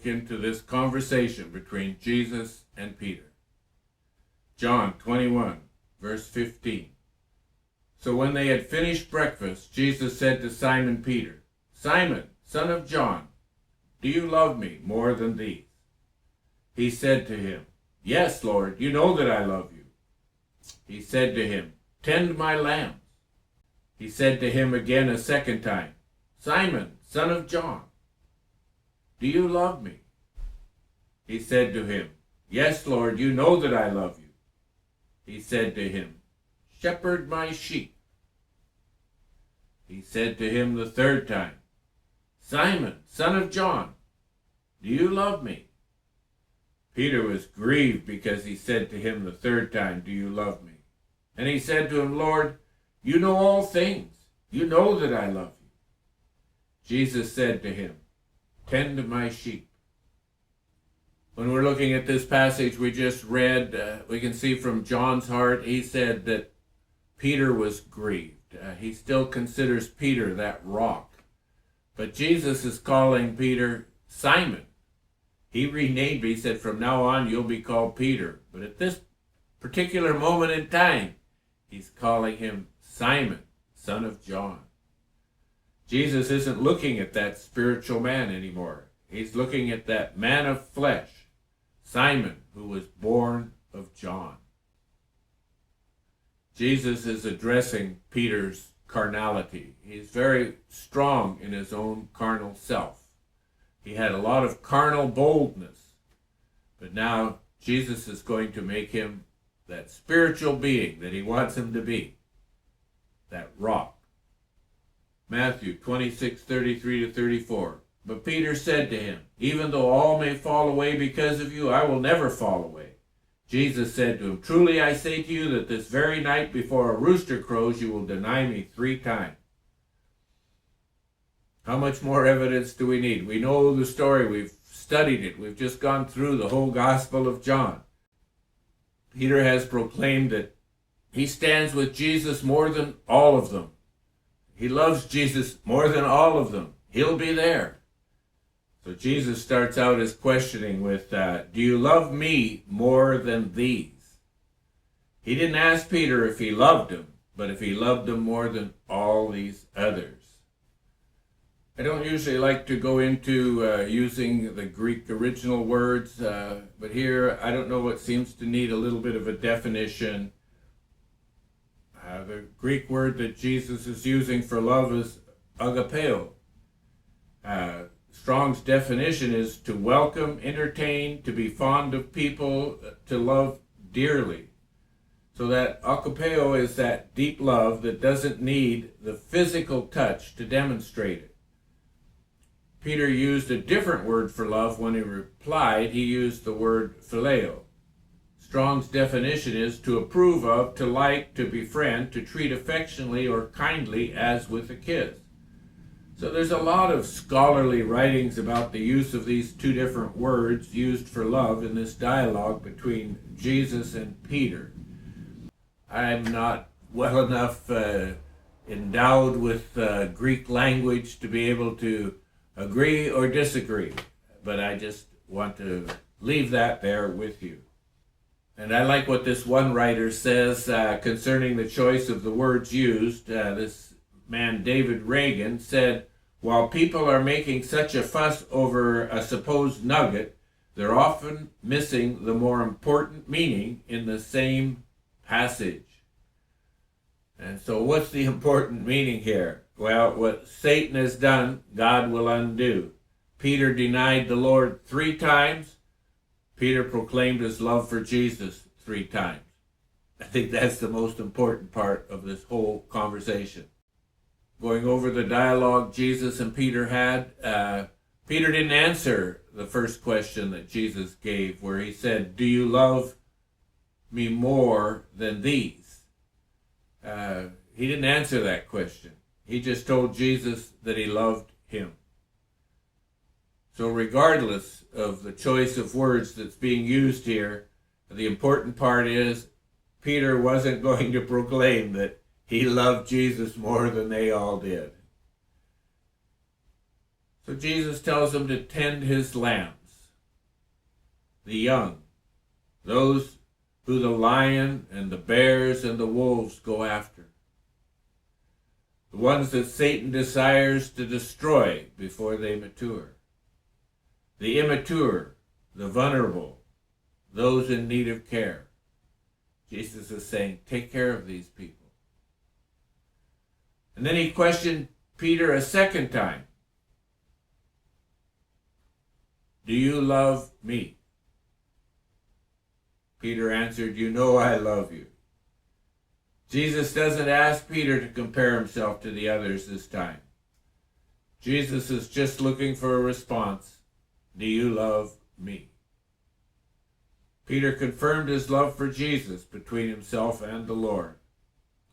into this conversation between Jesus and Peter. John 21, verse 15. So when they had finished breakfast, Jesus said to Simon Peter, "Simon, son of John, do you love me more than these?" He said to him, "Yes, Lord, you know that I love you." He said to him, "Tend my lambs." He said to him again a second time, "Simon, son of John, do you love me?" He said to him, "Yes, Lord, you know that I love you." He said to him, "Shepherd my sheep." He said to him the third time, "Simon, son of John, do you love me?" Peter was grieved because he said to him the third time, "Do you love me?" And he said to him, "Lord, you know all things. You know that I love you." Jesus said to him, "Tend my sheep." When we're looking at this passage we just read, we can see from John's heart, he said that Peter was grieved. He still considers Peter that rock. But Jesus is calling Peter Simon. He renamed, he said, "From now on you'll be called Peter." But at this particular moment in time, he's calling him Simon, son of John. Jesus isn't looking at that spiritual man anymore. He's looking at that man of flesh, Simon, who was born of John. Jesus is addressing Peter's carnality. He's very strong in his own carnal self. He had a lot of carnal boldness. But now Jesus is going to make him that spiritual being that he wants him to be, that rock. Matthew 26:33-34. But Peter said to him, "Even though all may fall away because of you, I will never fall away." Jesus said to him, "Truly I say to you that this very night before a rooster crows, you will deny me 3 times. How much more evidence do we need? We know the story. We've studied it. We've just gone through the whole Gospel of John. Peter has proclaimed that he stands with Jesus more than all of them. He loves Jesus more than all of them. He'll be there. So Jesus starts out his questioning with, do you love me more than these? He didn't ask Peter if he loved him, but if he loved him more than all these others. I don't usually like to go into using the Greek original words, but here I don't know what seems to need a little bit of a definition. The Greek word that Jesus is using for love is agapeo. Strong's definition is to welcome, entertain, to be fond of people, to love dearly. So that agapeo is that deep love that doesn't need the physical touch to demonstrate it. Peter used a different word for love when he replied. He used the word phileo. Strong's definition is to approve of, to like, to befriend, to treat affectionately or kindly as with a kiss. So there's a lot of scholarly writings about the use of these two different words used for love in this dialogue between Jesus and Peter. I'm not well enough endowed with Greek language to be able to agree or disagree, but I just want to leave that there with you. And I like what this one writer says concerning the choice of the words used. This man, David Reagan, said, "While people are making such a fuss over a supposed nugget, they're often missing the more important meaning in the same passage." And so what's the important meaning here? Well, what Satan has done, God will undo. Peter denied the Lord 3 times. Peter proclaimed his love for Jesus 3 times. I think that's the most important part of this whole conversation. Going over the dialogue Jesus and Peter had, Peter didn't answer the first question that Jesus gave, where he said, "Do you love me more than these?" He didn't answer that question. He just told Jesus that he loved him. So regardless of the choice of words that's being used here, the important part is Peter wasn't going to proclaim that he loved Jesus more than they all did. So Jesus tells him to tend his lambs. the young, those who the lion and the bears and the wolves go after, the ones that Satan desires to destroy before they mature, the immature, the vulnerable, those in need of care. Jesus is saying, take care of these people. And then he questioned Peter a second time. Do you love me? Peter answered, you know I love you. Jesus doesn't ask Peter to compare himself to the others this time. Jesus is just looking for a response. Do you love me? Peter confirmed his love for Jesus between himself and the Lord.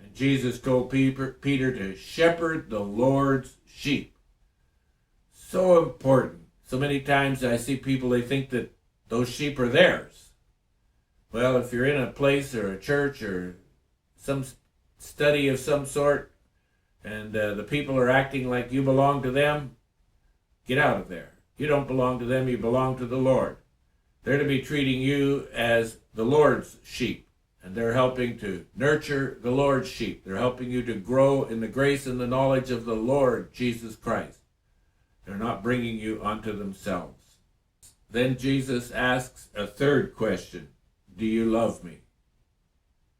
And Jesus told Peter to shepherd the Lord's sheep. So important. So many times I see people, they think that those sheep are theirs. Well, if you're in a place or a church or some study of some sort, and the people are acting like you belong to them, get out of there. You don't belong to them, you belong to the Lord. They're to be treating you as the Lord's sheep, and they're helping to nurture the Lord's sheep. They're helping you to grow in the grace and the knowledge of the Lord Jesus Christ. They're not bringing you onto themselves. Then Jesus asks a third question. Do you love me?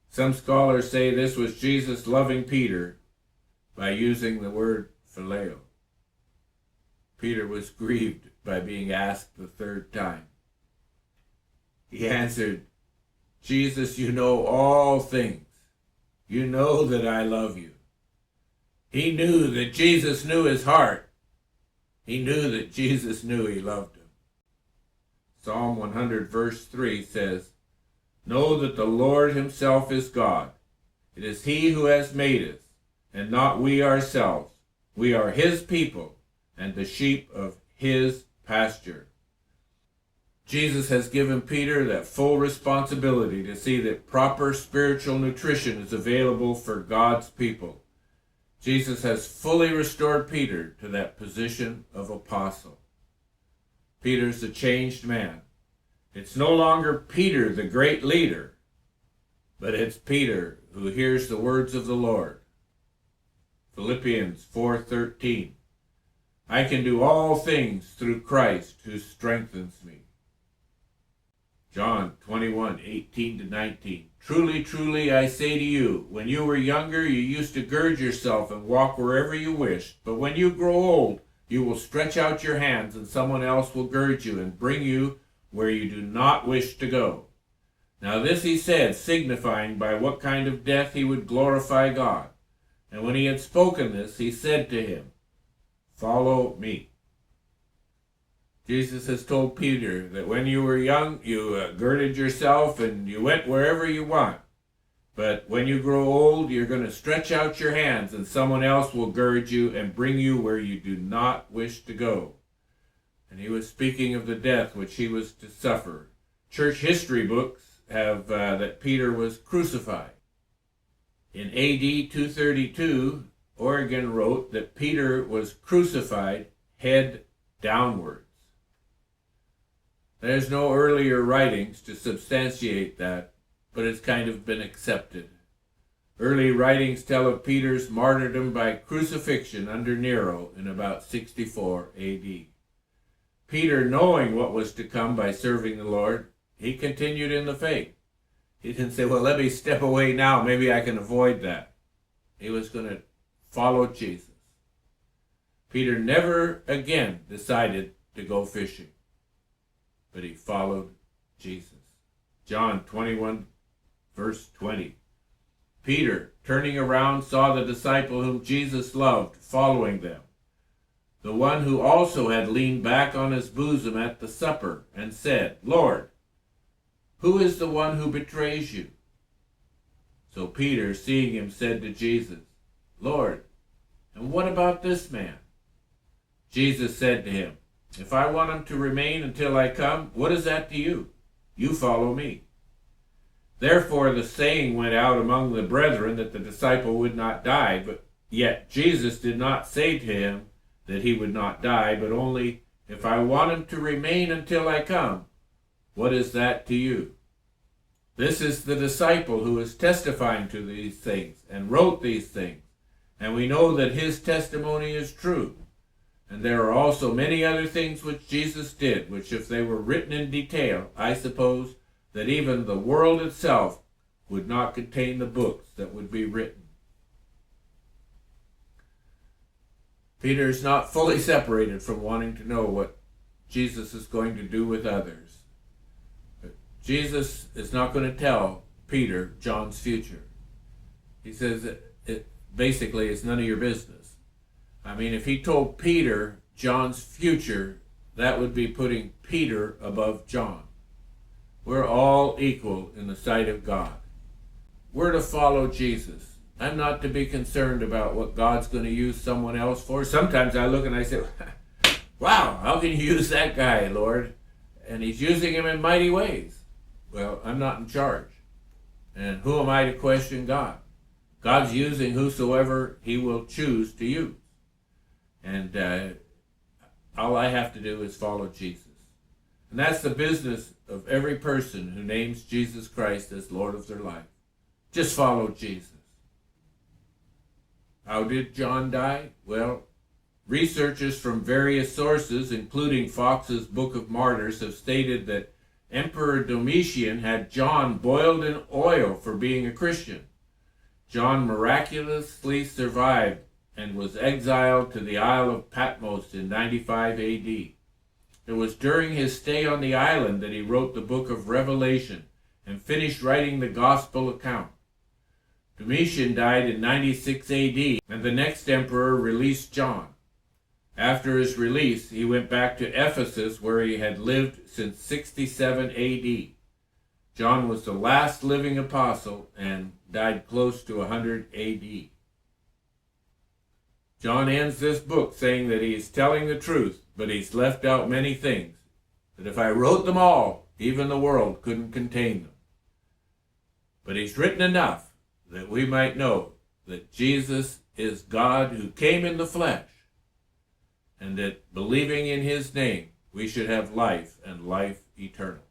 Some scholars say this was Jesus loving Peter by using the word phileo. Peter was grieved by being asked the third time. He answered, Jesus, you know all things. You know that I love you. He knew that Jesus knew his heart. He knew that Jesus knew he loved him. Psalm 100 verse 3 says, know that the Lord himself is God. It is he who has made us, and not we ourselves. We are his people, and the sheep of his pasture. Jesus has given Peter that full responsibility to see that proper spiritual nutrition is available for God's people. Jesus has fully restored Peter to that position of apostle. Peter's a changed man. It's no longer Peter, the great leader, but it's Peter who hears the words of the Lord. Philippians 4:13. I can do all things through Christ who strengthens me. John 21:18-19. Truly, truly, I say to you, when you were younger, you used to gird yourself and walk wherever you wished. But when you grow old, you will stretch out your hands, and someone else will gird you and bring you where you do not wish to go. Now this he said, signifying by what kind of death he would glorify God. And when he had spoken this, he said to him, follow me. Jesus has told Peter that when you were young, you girded yourself and you went wherever you want. But when you grow old, you're going to stretch out your hands and someone else will gird you and bring you where you do not wish to go. And he was speaking of the death which he was to suffer. Church history books have that Peter was crucified. In AD 232, Origen wrote that Peter was crucified head downwards. There's no earlier writings to substantiate that, but it's kind of been accepted. Early writings tell of Peter's martyrdom by crucifixion under Nero in about 64 AD. Peter, knowing what was to come by serving the Lord, he continued in the faith. He didn't say, well, let me step away now, maybe I can avoid that. He was going to follow Jesus. Peter never again decided to go fishing, but he followed Jesus. John 21, verse 20. Peter, turning around, saw the disciple whom Jesus loved following them, the one who also had leaned back on his bosom at the supper, and said, Lord, who is the one who betrays you? So Peter, seeing him, said to Jesus, Lord, and what about this man? Jesus said to him, if I want him to remain until I come, what is that to you? You follow me. Therefore the saying went out among the brethren that the disciple would not die, but yet Jesus did not say to him that he would not die, but only, if I want him to remain until I come, What is that to you? This is the disciple who is testifying to these things and wrote these things, and we know that his testimony is true. And there are also many other things which Jesus did, which if they were written in detail, I suppose that even the world itself would not contain the books that would be written. Peter is not fully separated from wanting to know what Jesus is going to do with others. But Jesus is not going to tell Peter John's future. He says it basically is none of your business. I mean, if he told Peter John's future, that would be putting Peter above John. We're all equal in the sight of God. We're to follow Jesus. I'm not to be concerned about what God's going to use someone else for. Sometimes I look and I say, wow, how can you use that guy, Lord? And he's using him in mighty ways. Well, I'm not in charge. And who am I to question God? God's using whosoever he will choose to use. And all I have to do is follow Jesus. And that's the business of every person who names Jesus Christ as Lord of their life. Just follow Jesus. How did John die? Well, researchers from various sources, including Fox's Book of Martyrs, have stated that Emperor Domitian had John boiled in oil for being a Christian. John miraculously survived and was exiled to the Isle of Patmos in 95 AD. It was during his stay on the island that he wrote the book of Revelation and finished writing the gospel account. Domitian died in 96 AD, and the next emperor released John. After his release, he went back to Ephesus, where he had lived since 67 AD. John was the last living apostle and died close to 100 AD. John ends this book saying that he is telling the truth, but he's left out many things, that if I wrote them all, even the world couldn't contain them. But he's written enough that we might know that Jesus is God who came in the flesh, and that believing in his name, we should have life and life eternal.